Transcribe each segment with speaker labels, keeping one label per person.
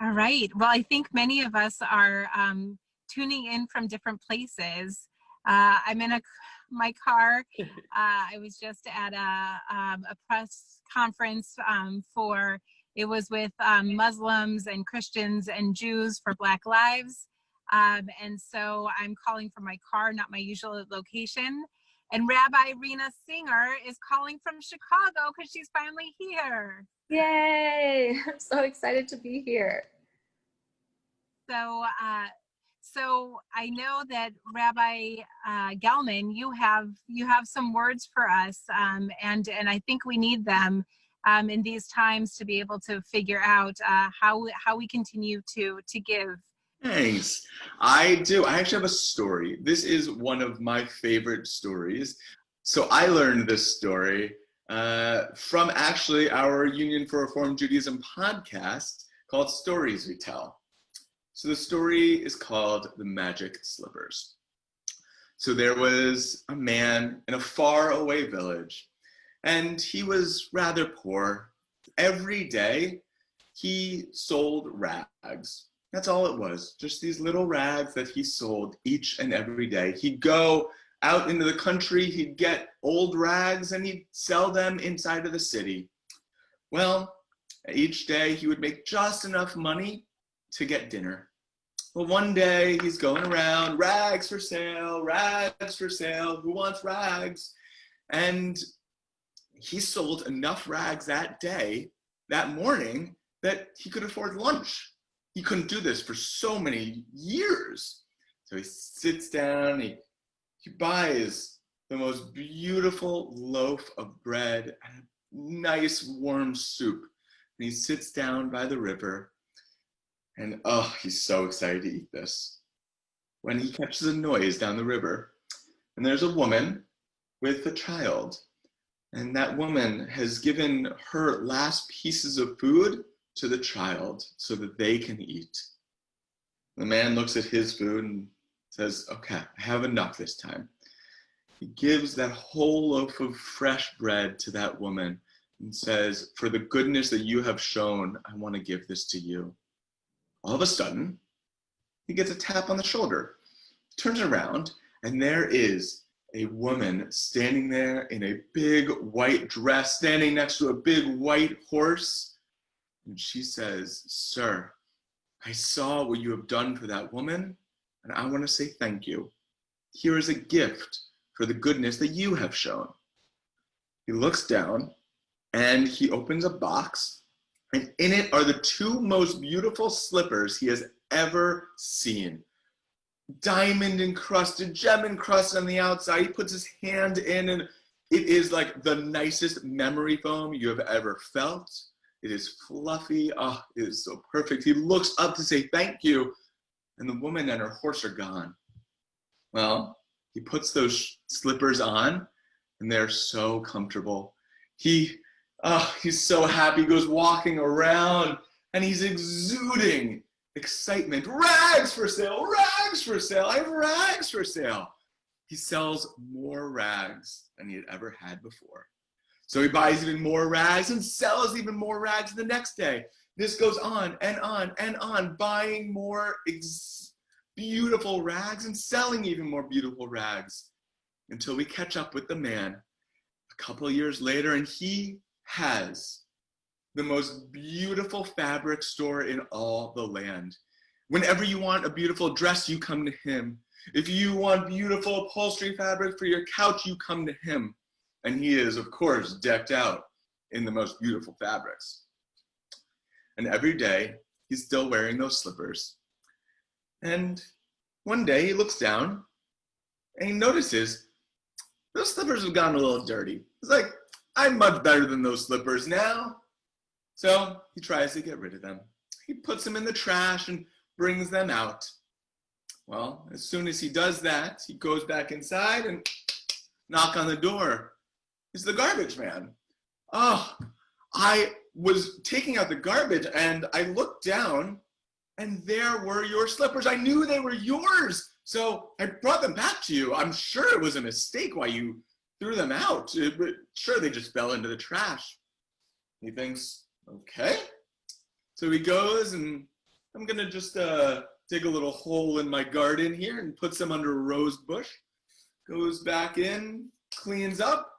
Speaker 1: All right. Well, I think many of us are tuning in from different places. I'm in my car. I was just at a press conference it was with Muslims and Christians and Jews for Black Lives. And so I'm calling from my car, not my usual location. And Rabbi Rena Singer is calling from Chicago because she's finally here.
Speaker 2: Yay! I'm so excited to be here.
Speaker 1: So, so I know that Rabbi Gelman, you have some words for us, and I think we need them in these times to be able to figure out how we continue to give.
Speaker 3: Thanks. I do. I actually have a story. This is one of my favorite stories. So I learned this story from actually our Union for Reform Judaism podcast called Stories We Tell. So the story is called The Magic Slippers. So there was a man in a faraway village, and he was rather poor. Every day he sold rags. That's all it was, just these little rags that he sold each and every day. He'd go out into the country, he'd get old rags, and he'd sell them inside of the city. Well, each day he would make just enough money to get dinner. Well, one day he's going around, rags for sale, who wants rags? And he sold enough rags that day, that morning, that he could afford lunch. He couldn't do this for so many years. So he sits down, he buys the most beautiful loaf of bread and a nice warm soup. And he sits down by the river, and oh, he's so excited to eat this. When he catches a noise down the river, and there's a woman with a child, and that woman has given her last pieces of food to the child so that they can eat. The man looks at his food and says, okay, I have enough this time. He gives that whole loaf of fresh bread to that woman and says, for the goodness that you have shown, I want to give this to you. All of a sudden, he gets a tap on the shoulder, turns around, and there is a woman standing there in a big white dress, standing next to a big white horse. And she says, sir, I saw what you have done for that woman, and I want to say thank you. Here is a gift for the goodness that you have shown. He looks down, and he opens a box, and in it are the two most beautiful slippers he has ever seen. Diamond encrusted, gem encrusted on the outside. He puts his hand in, and it is like the nicest memory foam you have ever felt. It is fluffy. Oh, it is so perfect. He looks up to say thank you, and the woman and her horse are gone. Well, he puts those slippers on, and they're so comfortable. He's so happy. He goes walking around, and he's exuding excitement. Rags for sale, rags for sale. I have rags for sale. He sells more rags than he had ever had before. So he buys even more rags and sells even more rags the next day. This goes on and on and on, buying more beautiful rags and selling even more beautiful rags until we catch up with the man a couple of years later, and he has the most beautiful fabric store in all the land. Whenever you want a beautiful dress, you come to him. If you want beautiful upholstery fabric for your couch, you come to him. And he is, of course, decked out in the most beautiful fabrics. And every day, he's still wearing those slippers. And one day, he looks down, and he notices those slippers have gotten a little dirty. He's like, I'm much better than those slippers now. So he tries to get rid of them. He puts them in the trash and brings them out. Well, as soon as he does that, he goes back inside and knock on the door. It's the garbage man. Oh, I was taking out the garbage and I looked down and there were your slippers. I knew they were yours. So I brought them back to you. I'm sure it was a mistake why you threw them out. Sure, they just fell into the trash. He thinks, okay. So he goes and I'm gonna just dig a little hole in my garden here and puts them under a rose bush. Goes back in, cleans up,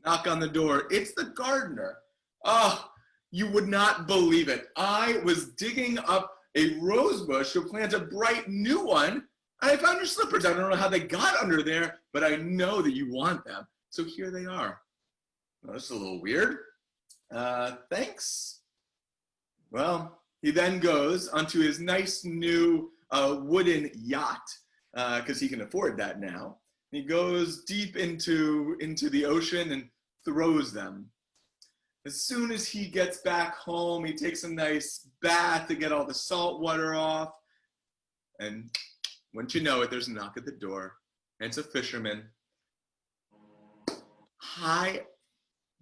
Speaker 3: knock on the door. It's the gardener. Oh, you would not believe it. I was digging up a rose bush to plant a bright new one, and I found your slippers. I don't know how they got under there, but I know that you want them. So here they are. Well, this is a little weird. Thanks. Well, he then goes onto his nice new wooden yacht, because he can afford that now. He goes deep into the ocean and throws them. As soon as he gets back home, he takes a nice bath to get all the salt water off. And once you know it, there's a knock at the door. And it's a fisherman. Hi.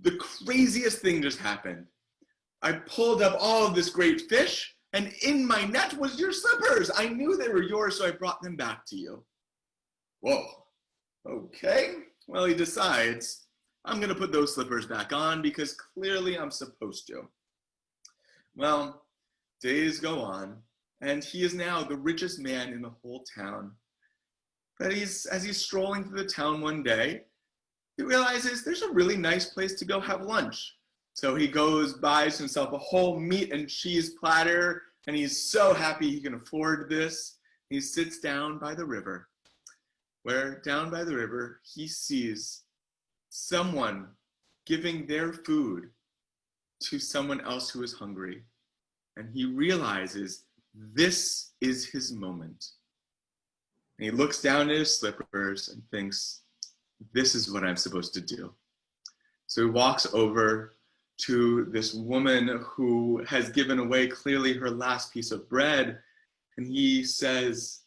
Speaker 3: The craziest thing just happened. I pulled up all of this great fish, and in my net was your slippers. I knew they were yours, so I brought them back to you. Whoa. Okay. Well, he decides, I'm going to put those slippers back on because clearly I'm supposed to. Well, days go on, and he is now the richest man in the whole town. But as he's strolling through the town one day, he realizes there's a really nice place to go have lunch. So he goes, buys himself a whole meat and cheese platter, and he's so happy he can afford this. He sits down by the river, where down by the river, he sees someone giving their food to someone else who is hungry. And he realizes this is his moment. And he looks down at his slippers and thinks, this is what I'm supposed to do. So he walks over to this woman who has given away clearly her last piece of bread. And he says,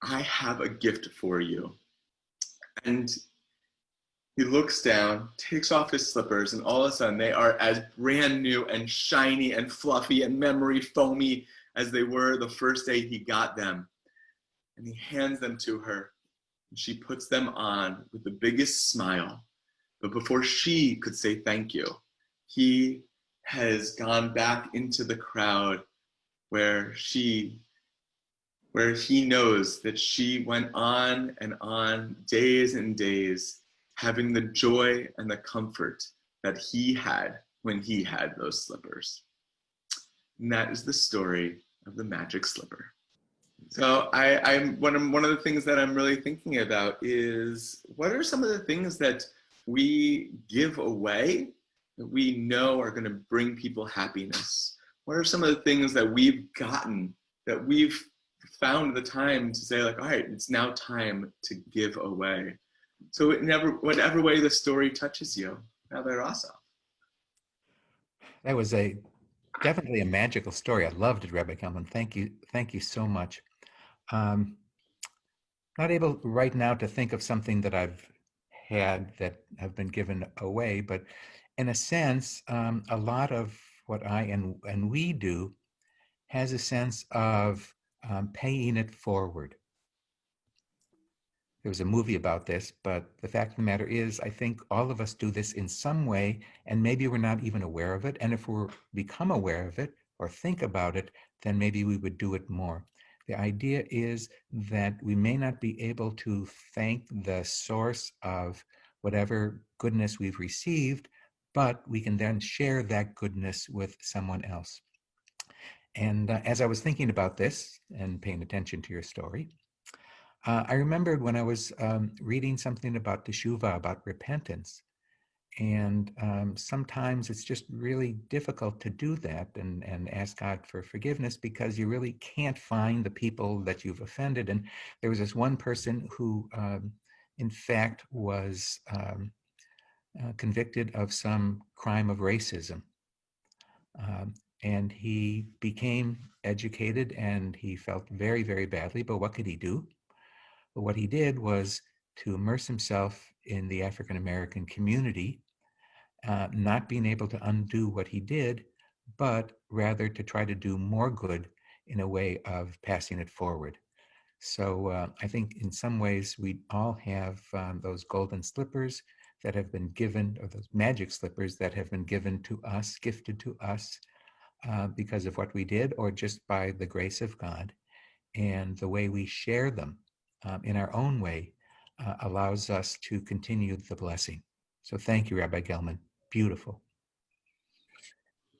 Speaker 3: I have a gift for you. And he looks down, takes off his slippers, and all of a sudden they are as brand new and shiny and fluffy and memory foamy as they were the first day he got them. And he hands them to her, and she puts them on with the biggest smile. But before she could say thank you, he has gone back into the crowd where he knows that she went on and on, days and days, having the joy and the comfort that he had when he had those slippers. And that is the story of the magic slipper. So one of the things that I'm really thinking about is, what are some of the things that we give away that we know are going to bring people happiness? What are some of the things that we've gotten, that we've found the time to say, like, all right, it's now time to give away? So whatever way the story touches you. Now they're awesome.
Speaker 4: That was definitely a magical story. I loved it, Rabbi Kalman. Thank you so much. Not able right now to think of something that I've had that have been given away, but in a sense, a lot of what I and we do has a sense of paying it forward. There was a movie about this, but the fact of the matter is, I think all of us do this in some way, and maybe we're not even aware of it. And if we become aware of it or think about it, then maybe we would do it more. The idea is that we may not be able to thank the source of whatever goodness we've received, but we can then share that goodness with someone else. And as I was thinking about this and paying attention to your story, I remembered when I was reading something about teshuvah, about repentance. And sometimes it's just really difficult to do that and ask God for forgiveness, because you really can't find the people that you've offended. And there was this one person who, in fact, was convicted of some crime of racism. And he became educated and he felt very, very badly, but what could he do? But what he did was to immerse himself in the African American community, not being able to undo what he did, but rather to try to do more good in a way of passing it forward. So I think in some ways we all have those golden slippers that have been given, or those magic slippers that have been given to us, gifted to us because of what we did or just by the grace of God. And the way we share them in our own way allows us to continue the blessing. So thank you, Rabbi Gelman. Beautiful.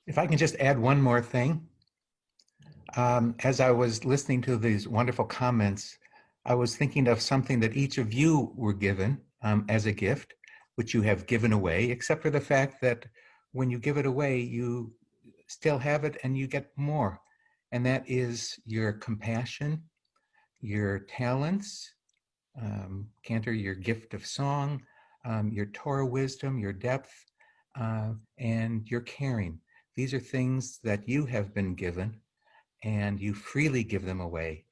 Speaker 4: If I can just add one more thing. As I was listening to these wonderful comments, I was thinking of something that each of you were given as a gift, which you have given away, except for the fact that when you give it away, you still have it and you get more. And that is your compassion, your talents, Cantor, your gift of song, your Torah wisdom, your depth, and your caring. These are things that you have been given, and you freely give them away.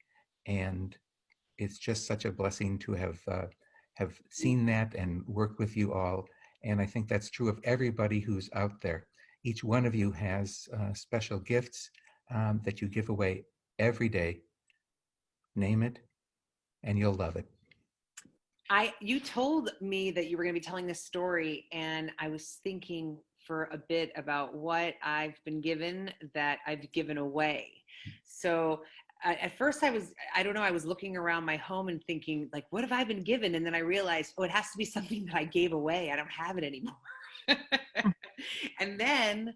Speaker 4: And it's just such a blessing to have seen that and worked with you all. And I think that's true of everybody who's out there. Each one of you has special gifts that you give away every day. Name it, and you'll love it.
Speaker 5: You told me that you were going to be telling this story, and I was thinking for a bit about what I've been given that I've given away. So at first I was looking around my home and thinking, like, what have I been given? And then I realized, oh, it has to be something that I gave away. I don't have it anymore. And then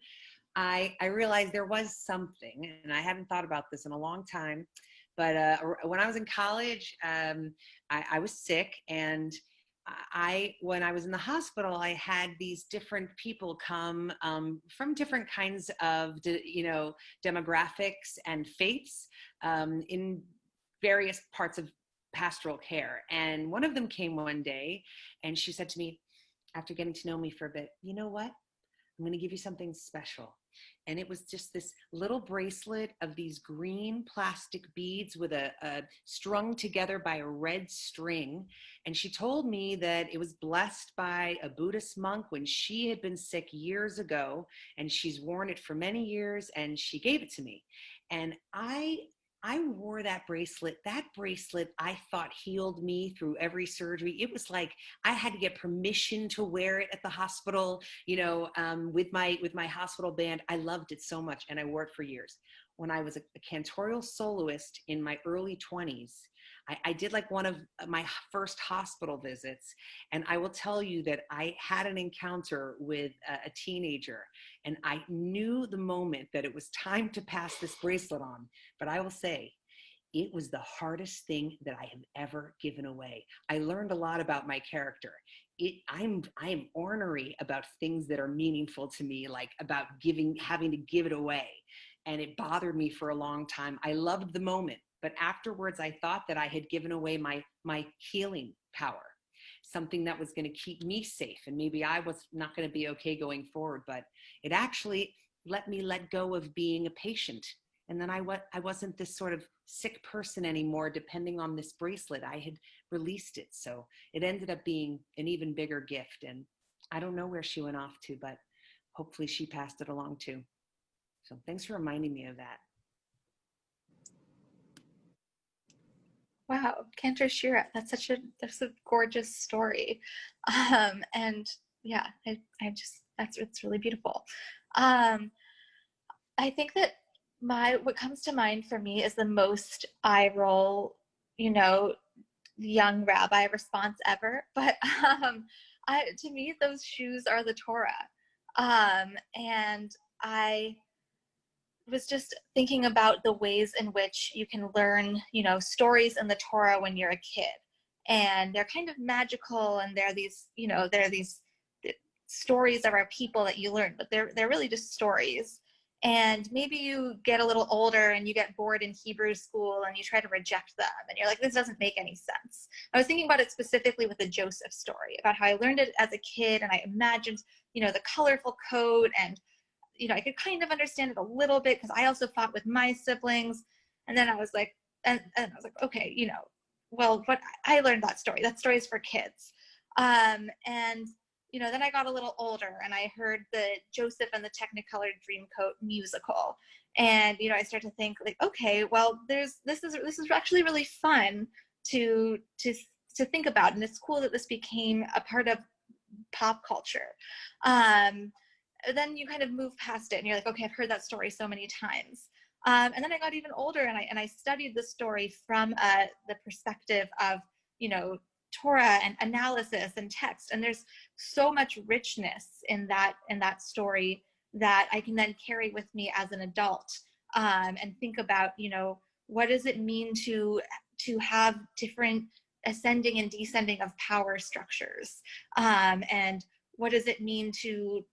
Speaker 5: I realized there was something, and I hadn't thought about this in a long time. But when I was in college, I was sick, and when I was in the hospital, I had these different people come from different kinds of, demographics and faiths in various parts of pastoral care. And one of them came one day, and she said to me, after getting to know me for a bit, you know what? I'm going to give you something special. And it was just this little bracelet of these green plastic beads with a strung together by a red string. And she told me that it was blessed by a Buddhist monk when she had been sick years ago, and she's worn it for many years, and she gave it to me. And I wore that bracelet. That bracelet, I thought, healed me through every surgery. It was like I had to get permission to wear it at the hospital, with my hospital band. I loved it so much, and I wore it for years. When I was a cantorial soloist in my early 20s, I did like one of my first hospital visits, and I will tell you that I had an encounter with a teenager, and I knew the moment that it was time to pass this bracelet on. But I will say, it was the hardest thing that I have ever given away. I learned a lot about my character. I'm ornery about things that are meaningful to me, like about having to give it away. And it bothered me for a long time. I loved the moment, but afterwards I thought that I had given away my healing power, something that was going to keep me safe. And maybe I was not going to be okay going forward, but it actually let me let go of being a patient. And then I wasn't this sort of sick person anymore, depending on this bracelet. I had released it. So it ended up being an even bigger gift. And I don't know where she went off to, but hopefully she passed it along too. So thanks for reminding me of that.
Speaker 2: Wow, Cantor Shira, that's a gorgeous story. And yeah, it's really beautiful. I think that what comes to mind for me is the most eye roll, young rabbi response ever. But to me, those shoes are the Torah. And I was just thinking about the ways in which you can learn, stories in the Torah when you're a kid, and they're kind of magical, and they're these stories of our people that you learn, but they're really just stories. And maybe you get a little older and you get bored in Hebrew school and you try to reject them, and you're like, this doesn't make any sense. I was thinking about it specifically with the Joseph story, about how I learned it as a kid, and I imagined, the colorful coat, and I could kind of understand it a little bit because I also fought with my siblings. And then I was like, and I was like, okay, well, what I learned that story is for kids. And then I got a little older and I heard the Joseph and the Technicolor Dreamcoat musical. And, I started to think like, okay, well, this is actually really fun to think about. And it's cool that this became a part of pop culture. then you kind of move past it and you're like, okay, I've heard that story so many times. And then I got even older and I studied the story from the perspective of, you know, Torah and analysis and text. And there's so much richness in that story that I can then carry with me as an adult, and think about, you know, what does it mean to have different ascending and descending of power structures, and what does it mean to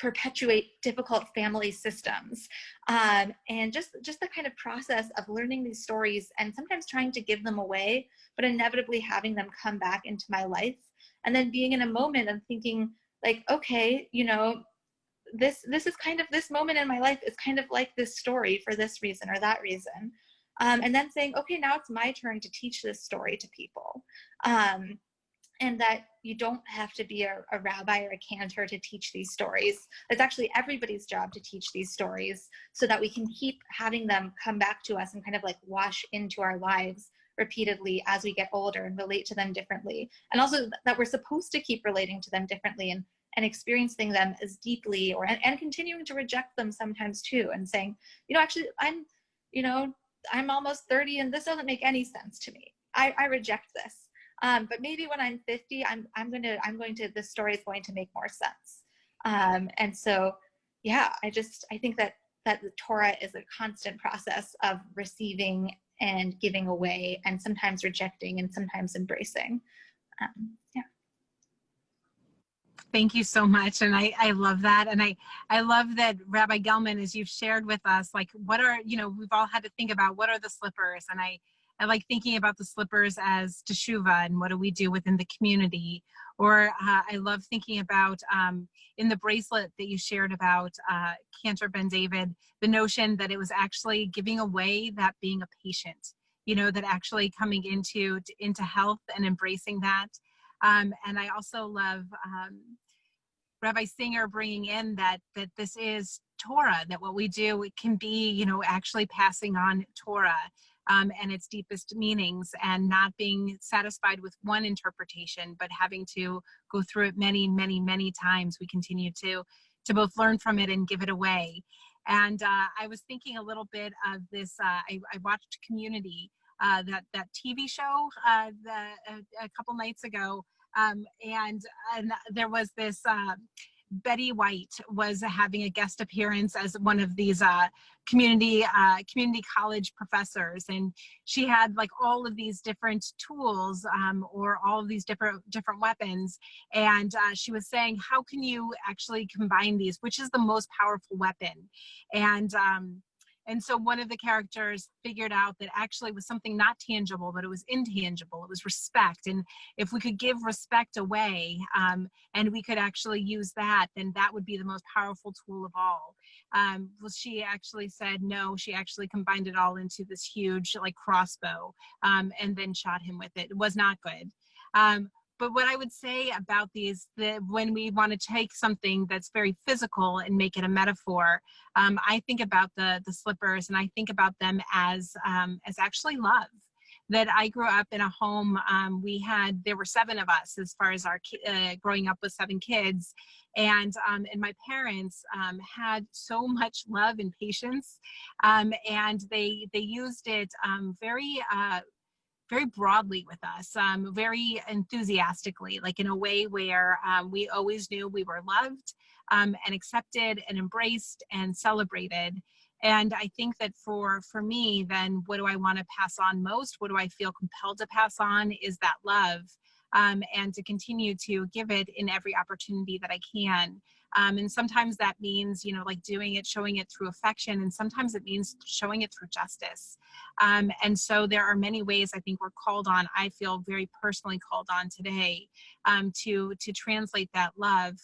Speaker 2: perpetuate difficult family systems, and just the kind of process of learning these stories and sometimes trying to give them away, but inevitably having them come back into my life, and then being in a moment and thinking like, okay, you know, this is kind of, this moment in my life is kind of like this story for this reason or that reason, and then saying, okay, now it's my turn to teach this story to people. And that you don't have to be a rabbi or a cantor to teach these stories. It's actually everybody's job to teach these stories so that we can keep having them come back to us and kind of like wash into our lives repeatedly as we get older and relate to them differently. And also that we're supposed to keep relating to them differently and experiencing them as deeply, and continuing to reject them sometimes too, and saying, you know, actually I'm almost 30 and this doesn't make any sense to me. I reject this. But maybe when I'm 50, this story is going to make more sense. And so, yeah, I think that the Torah is a constant process of receiving and giving away, and sometimes rejecting and sometimes embracing. Yeah.
Speaker 1: Thank you so much. And I love that. And I love that, Rabbi Gelman, as you've shared with us, like, what are, you know, we've all had to think about what are the slippers. And I like thinking about the slippers as teshuvah and what do we do within the community. Or I love thinking about in the bracelet that you shared about Cantor Ben David, the notion that it was actually giving away that being a patient, you know, that actually coming into health and embracing that. And I also love Rabbi Singer bringing in that this is Torah, that what we do, it can be, you know, actually passing on Torah and its deepest meanings, and not being satisfied with one interpretation, but having to go through it many, many, many times. We continue to both learn from it and give it away. And I was thinking a little bit of this, I watched Community, that TV show a couple nights ago, and there was this Betty White was having a guest appearance as one of these community college professors, and she had like all of these different tools, or all of these different weapons, and she was saying, how can you actually combine these? Which is the most powerful weapon? And so one of the characters figured out that actually it was something not tangible, but it was intangible. It was respect. And if we could give respect away, and we could actually use that, then that would be the most powerful tool of all. Well, she actually said no, she actually combined it all into this huge like crossbow, and then shot him with it. It was not good. But what I would say about these, when we want to take something that's very physical and make it a metaphor, I think about the slippers, and I think about them as actually love. That I grew up in a home, there were 7 of us as far as our growing up with 7 kids, and my parents had so much love and patience, and they used it very broadly with us, very enthusiastically, like in a way where we always knew we were loved, and accepted and embraced and celebrated. And I think that for me, then what do I want to pass on most? What do I feel compelled to pass on is that love, and to continue to give it in every opportunity that I can. And sometimes that means, you know, like doing it, showing it through affection, and sometimes it means showing it through justice. And so there are many ways I think we're called on, I feel very personally called on today, to translate that love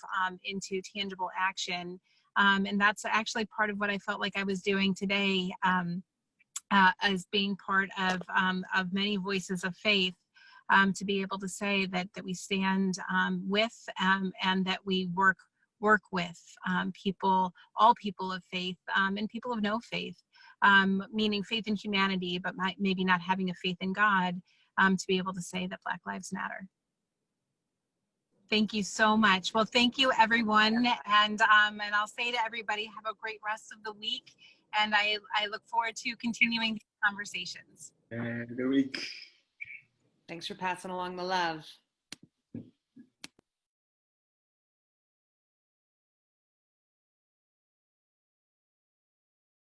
Speaker 1: into tangible action. And that's actually part of what I felt like I was doing today, as being part of many voices of faith. To be able to say that we stand with, and that we work with people, all people of faith, and people of no faith, meaning faith in humanity, but maybe not having a faith in God, to be able to say that Black Lives Matter. Thank you so much. Well, thank you, everyone. And I'll say to everybody, have a great rest of the week. And I look forward to continuing these conversations.
Speaker 3: And the week.
Speaker 5: Thanks for passing along the love.